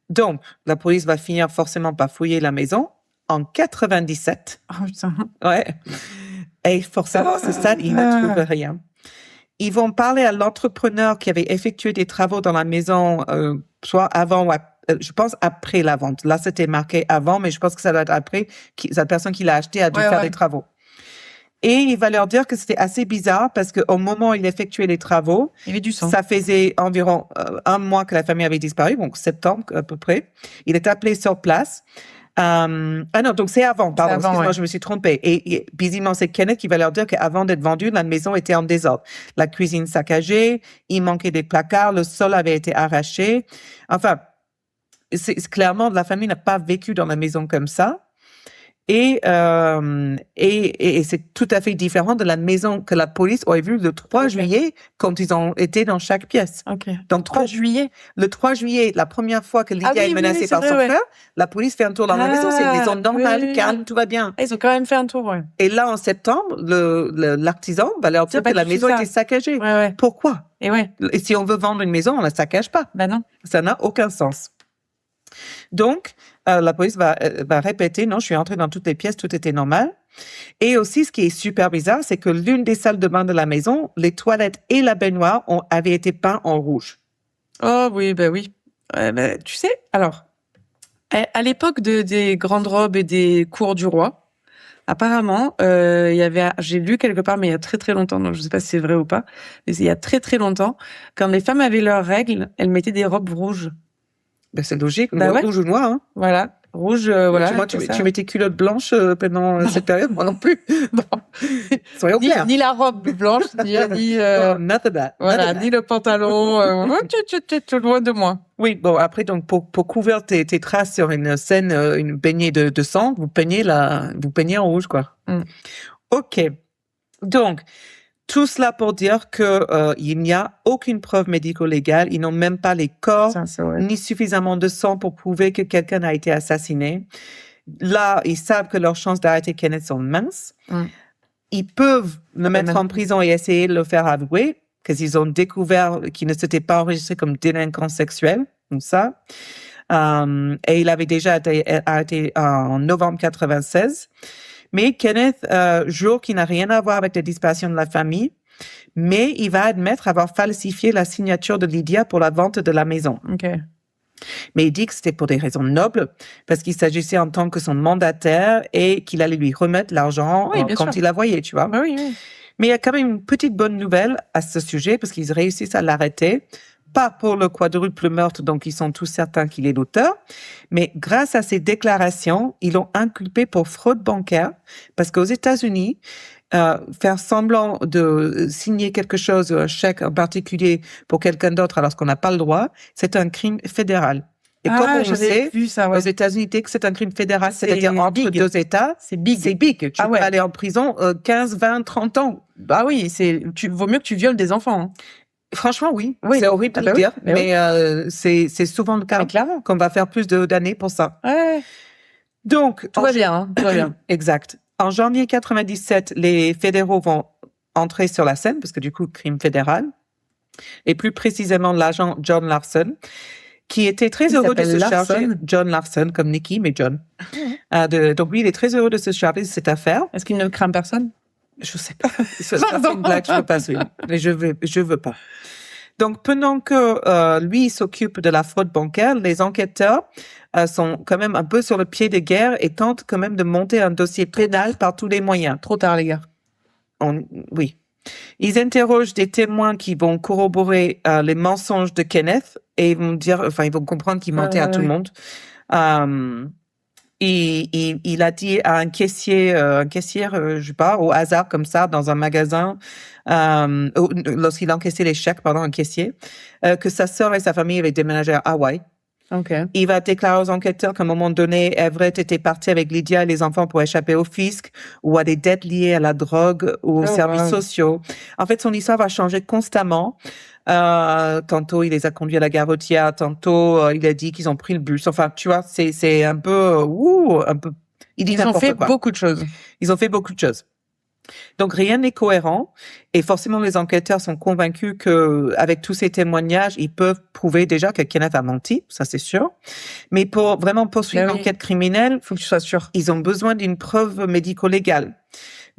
Donc, la police va finir forcément par fouiller la maison en 97. Oh putain. Ouais. Et forcément, c'est ça, ils ne trouvent rien. Ils vont parler à l'entrepreneur qui avait effectué des travaux dans la maison, soit avant ou je pense après la vente. Là, c'était marqué avant, mais je pense que ça doit être après. Cette personne qui l'a acheté a dû faire des travaux. Et il va leur dire que c'était assez bizarre parce qu'au moment où il effectuait les travaux, il y avait du sang. Ça faisait environ 1 mois que la famille avait disparu, donc septembre à peu près. Il est appelé sur place. Non, donc c'est avant, pardon, excuse-moi, je me suis trompée. Et bizarrement, c'est Kenneth qui va leur dire qu'avant d'être vendue, la maison était en désordre. La cuisine saccagée, il manquait des placards, le sol avait été arraché. Enfin, c'est clairement, la famille n'a pas vécu dans la maison comme ça. Et c'est tout à fait différent de la maison que la police aurait vue le 3 juillet quand ils ont été dans chaque pièce. Donc 3 juillet. Le 3 juillet, la première fois que Lydia est menacée par son frère, la police fait un tour dans la maison. C'est une maison normale, calme, tout va bien. Ils ont quand même fait un tour, Et là, en septembre, l'artisan va leur dire que la maison était saccagée. Pourquoi? Et si on veut vendre une maison, on la saccage pas. Non. Ça n'a aucun sens. Donc, la police va répéter, non, je suis entrée dans toutes les pièces, tout était normal. Et aussi, ce qui est super bizarre, c'est que l'une des salles de bain de la maison, les toilettes et la baignoire avaient été peints en rouge. Oh oui, oui. Tu sais, alors, à l'époque des grandes robes et des cours du roi, apparemment, j'ai lu quelque part, mais il y a très très longtemps, donc je sais pas si c'est vrai ou pas, mais il y a très très longtemps, quand les femmes avaient leurs règles, elles mettaient des robes rouges. C'est logique, rouge ou noir. Hein. Voilà, rouge, voilà. Moi, tu mets tes culottes blanches pendant cette période, moi non plus. Soyons clairs. Ni la robe blanche, ni not that. Voilà, ni le pantalon. Tout loin de moi. Oui, bon, après, donc, pour couvrir tes traces sur une scène, une baignée de sang, vous peignez en rouge, quoi. OK. Donc, tout cela pour dire que il n'y a aucune preuve médico-légale. Ils n'ont même pas les corps, ni suffisamment de sang pour prouver que quelqu'un a été assassiné. Là, ils savent que leurs chances d'arrêter Kenneth sont minces. Ils peuvent le mettre en prison et essayer de le faire avouer, parce qu'ils ont découvert qu'il ne s'était pas enregistré comme délinquant sexuel, comme ça. Et il avait déjà été arrêté en novembre 96. Mais Kenneth jure qu'il n'a rien à voir avec la disparition de la famille, mais il va admettre avoir falsifié la signature de Lydia pour la vente de la maison. Mais il dit que c'était pour des raisons nobles, parce qu'il s'agissait en tant que son mandataire et qu'il allait lui remettre l'argent quand il la voyait, tu vois. Oui. Mais il y a quand même une petite bonne nouvelle à ce sujet, parce qu'ils réussissent à l'arrêter. Pas pour le quadruple meurtre, donc ils sont tous certains qu'il est l'auteur, mais grâce à ses déclarations, ils l'ont inculpé pour fraude bancaire, parce qu'aux États-Unis, faire semblant de signer quelque chose, un chèque en particulier pour quelqu'un d'autre alors qu'on n'a pas le droit, c'est un crime fédéral. Et comme on le sait, aux États-Unis, dès que c'est un crime fédéral, c'est-à-dire entre deux États, c'est big. Tu peux aller en prison 15, 20, 30 ans. Bah oui, vaut mieux que tu violes des enfants. Hein. Franchement, oui. C'est horrible de le dire, mais c'est souvent le cas qu'on va faire plus d'années pour ça. Donc, tout va bien. Exact. En janvier 97, les fédéraux vont entrer sur la scène, parce que du coup, crime fédéral, et plus précisément l'agent John Larson, qui était très heureux de se charger. John Larson, comme Nicky, mais John. Donc lui, il est très heureux de se charger de cette affaire. Est-ce qu'il ne craint personne? Je sais pas. C'est une blague, je peux pas suivre. Mais je veux pas. Donc, pendant que lui il s'occupe de la fraude bancaire, les enquêteurs sont quand même un peu sur le pied de guerre et tentent quand même de monter un dossier pénal par tous les moyens. Trop tard, les gars. Oui. Ils interrogent des témoins qui vont corroborer les mensonges de Kenneth et ils vont comprendre qu'il mentait à tout le monde. Il a dit à un caissier, je sais pas, au hasard comme ça, dans un magasin, lorsqu'il encaissait les chèques, un caissier, que sa sœur et sa famille avaient déménagé à Hawaï. Il va déclarer aux enquêteurs qu'à un moment donné, Everett était parti avec Lydia et les enfants pour échapper au fisc ou à des dettes liées à la drogue ou aux services sociaux. En fait, son histoire va changer constamment. Tantôt, il les a conduits à la gare routière, tantôt, il a dit qu'ils ont pris le bus. Enfin, tu vois, c'est un peu, Ils ont fait beaucoup de choses. Ils ont fait beaucoup de choses. Donc, rien n'est cohérent. Et forcément, les enquêteurs sont convaincus que, avec tous ces témoignages, ils peuvent prouver déjà que Kenneth a menti. Ça, c'est sûr. Mais pour vraiment poursuivre l'enquête criminelle, faut que tu sois sûr. Ils ont besoin d'une preuve médico-légale.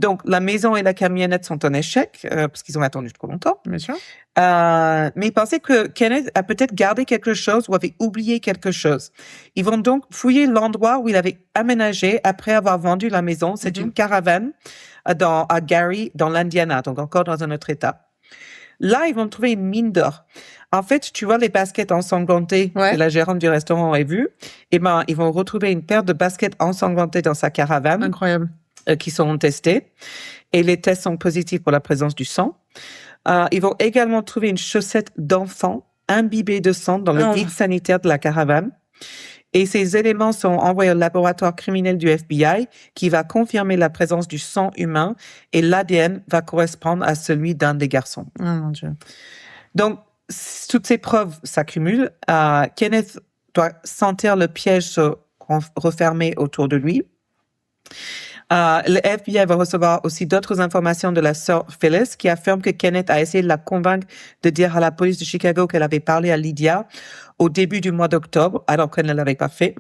Donc, la maison et la camionnette sont en échec, parce qu'ils ont attendu trop longtemps. Bien sûr. Mais ils pensaient que Kenneth a peut-être gardé quelque chose ou avait oublié quelque chose. Ils vont donc fouiller l'endroit où il avait aménagé après avoir vendu la maison. C'est une caravane à Gary, dans l'Indiana, donc encore dans un autre État. Là, ils vont trouver une mine d'or. En fait, tu vois les baskets ensanglantées que la gérante du restaurant a vues. Eh ben, ils vont retrouver une paire de baskets ensanglantées dans sa caravane. Incroyable. Qui seront testées. Et les tests sont positifs pour la présence du sang. Ils vont également trouver une chaussette d'enfant imbibée de sang dans le vide sanitaire de la caravane. Et ces éléments sont envoyés au laboratoire criminel du FBI qui va confirmer la présence du sang humain et l'ADN va correspondre à celui d'un des garçons. Oh mon Dieu. Donc, toutes ces preuves s'accumulent. Kenneth doit sentir le piège se refermer autour de lui. Le FBI va recevoir aussi d'autres informations de la sœur Phyllis qui affirme que Kenneth a essayé de la convaincre de dire à la police de Chicago qu'elle avait parlé à Lydia au début du mois d'octobre, alors qu'elle ne l'avait pas fait.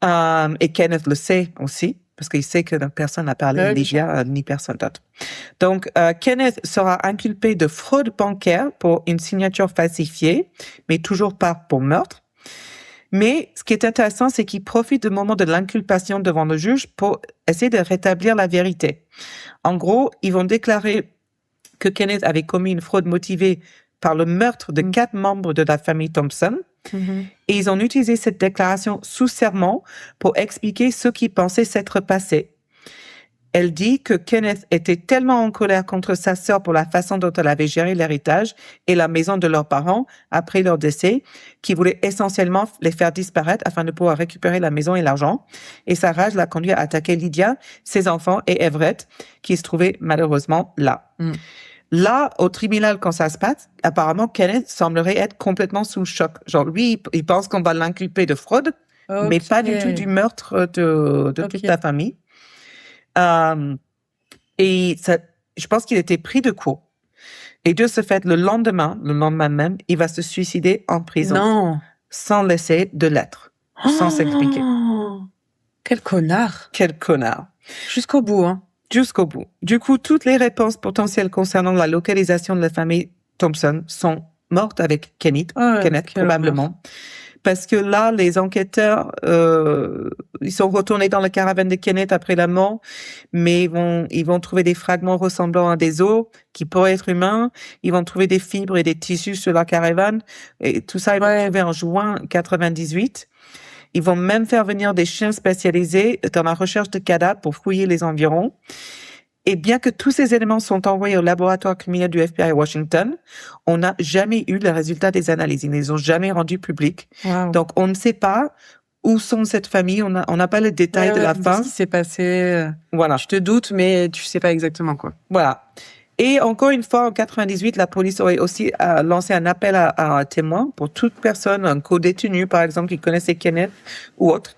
Et Kenneth le sait aussi, parce qu'il sait que personne n'a parlé à Lydia, ni personne d'autre. Donc, Kenneth sera inculpé de fraude bancaire pour une signature falsifiée, mais toujours pas pour meurtre. Mais ce qui est intéressant, c'est qu'il profite du moment de l'inculpation devant le juge pour essayer de rétablir la vérité. En gros, ils vont déclarer que Kenneth avait commis une fraude motivée par le meurtre de 4 membres de la famille Thompson. Et ils ont utilisé cette déclaration sous serment pour expliquer ce qui pensait s'être passé. Elle dit que Kenneth était tellement en colère contre sa sœur pour la façon dont elle avait géré l'héritage et la maison de leurs parents après leur décès, qu'il voulait essentiellement les faire disparaître afin de pouvoir récupérer la maison et l'argent. Et sa rage l'a conduit à attaquer Lydia, ses enfants et Everett, qui se trouvaient malheureusement là. Là, au tribunal, quand ça se passe, apparemment, Kenneth semblerait être complètement sous le choc. Genre, lui, il pense qu'on va l'inculper de fraude, mais pas du tout du meurtre de toute la famille. Et ça, je pense qu'il était pris de court. Et de ce fait, le lendemain même, il va se suicider en prison. Non. Sans laisser de lettres. Sans s'expliquer. Quel connard. Quel connard. Jusqu'au bout, hein. Jusqu'au bout. Du coup, toutes les réponses potentielles concernant la localisation de la famille Thompson sont mortes avec Kenneth probablement. Parce que là, les enquêteurs, ils sont retournés dans la caravane de Kenneth après la mort, mais ils vont trouver des fragments ressemblant à des os qui pourraient être humains. Ils vont trouver des fibres et des tissus sur la caravane. Et tout ça, ils vont trouver en juin 98. Ils vont même faire venir des chiens spécialisés dans la recherche de cadavres pour fouiller les environs. Et bien que tous ces éléments sont envoyés au laboratoire criminel du FBI à Washington, on n'a jamais eu les résultats des analyses. Ils ne les ont jamais rendus publics. Wow. Donc, on ne sait pas où sont cette famille. On n'a pas les détails de la fin. Ce qui s'est passé. Voilà. Je te doute, mais tu sais pas exactement quoi. Voilà. Et encore une fois, en 98, la police aurait aussi lancé un appel à un témoin pour toute personne, un co-détenu, par exemple, qui connaissait Kenneth ou autre,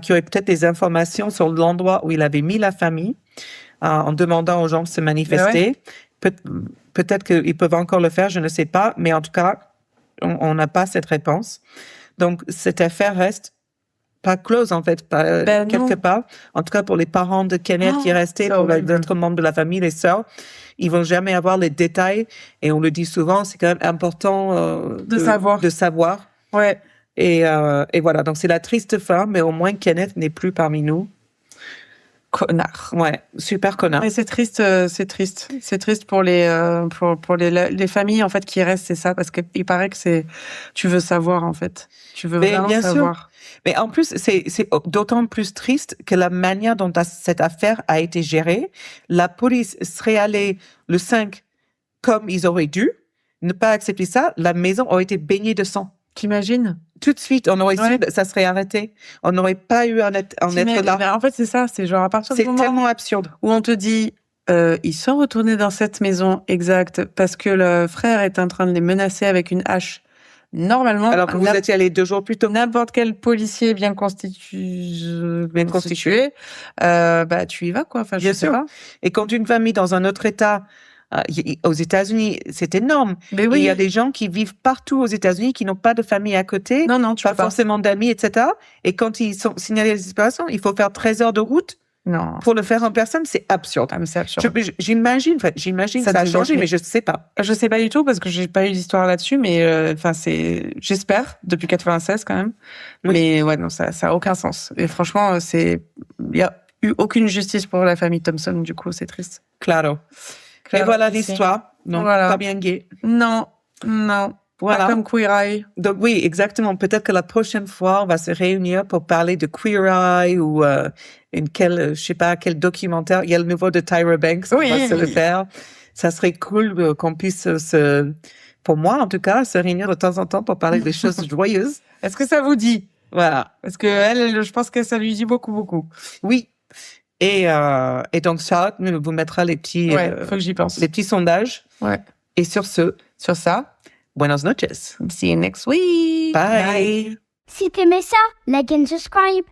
qui aurait peut-être des informations sur l'endroit où il avait mis la famille, en demandant aux gens de se manifester. Peut-être qu'ils peuvent encore le faire, je ne sais pas, mais en tout cas, on n'a pas cette réponse. Donc, cette affaire reste pas close, en fait, quelque part. En tout cas, pour les parents de Kenneth qui restaient, pour les autres membres de la famille, les sœurs, ils vont jamais avoir les détails. Et on le dit souvent, c'est quand même important de savoir. Ouais. Et voilà, donc c'est la triste fin, mais au moins Kenneth n'est plus parmi nous. Connard. Ouais, super connard. Et c'est triste, c'est triste. C'est triste pour les familles en fait qui restent, c'est ça, parce qu'il paraît que tu veux savoir en fait. Tu veux vraiment bien savoir. Sûr. Mais en plus, c'est d'autant plus triste que la manière dont cette affaire a été gérée, la police serait allée le 5 comme ils auraient dû, ne pas accepter ça, la maison aurait été baignée de sang. T'imagines? Tout de suite, on aurait su, ça serait arrêté. On n'aurait pas eu en être là. Mais en fait, c'est ça, c'est genre à partir du moment c'est tellement absurde. Où on te dit, ils sont retournés dans cette maison exacte parce que le frère est en train de les menacer avec une hache. Normalement, alors que vous étiez allé 2 jours plus tôt. N'importe quel policier bien constitué, tu y vas quoi. Enfin, bien sûr. Pas. Et quand une famille dans un autre État, aux États-Unis, c'est énorme. Mais oui. Il y a des gens qui vivent partout aux États-Unis qui n'ont pas de famille à côté, non, tu pas forcément d'amis, etc. Et quand ils sont signalés à la disparition, il faut faire 13 heures de route Non. Pour le faire en personne, c'est absurde. Ah, mais c'est absurde. J'imagine que ça a changé, mais je sais pas. Je sais pas du tout parce que j'ai pas eu d'histoire là-dessus, mais j'espère depuis 96 quand même. Oui. Mais ouais, non, ça a aucun sens. Et franchement, il y a eu aucune justice pour la famille Thompson, du coup, c'est triste. Claro. Et voilà l'histoire. Non, Voilà. pas bien gay. Non. Voilà. Pas comme Queer Eye. Donc oui, exactement. Peut-être que la prochaine fois, on va se réunir pour parler de Queer Eye ou je sais pas, quel documentaire. Il y a le nouveau de Tyra Banks. Oui. On va se le faire. Ça serait cool qu'on puisse pour moi en tout cas, se réunir de temps en temps pour parler des choses joyeuses. Est-ce que ça vous dit? Voilà. Parce que elle, je pense que ça lui dit beaucoup, beaucoup. Oui. Et donc Charlotte vous mettra les petits, faut que j'y pense. les petits sondages. Ouais. Et sur ça, buenas noches. See you next week. Bye. Si t'aimais ça, like and subscribe.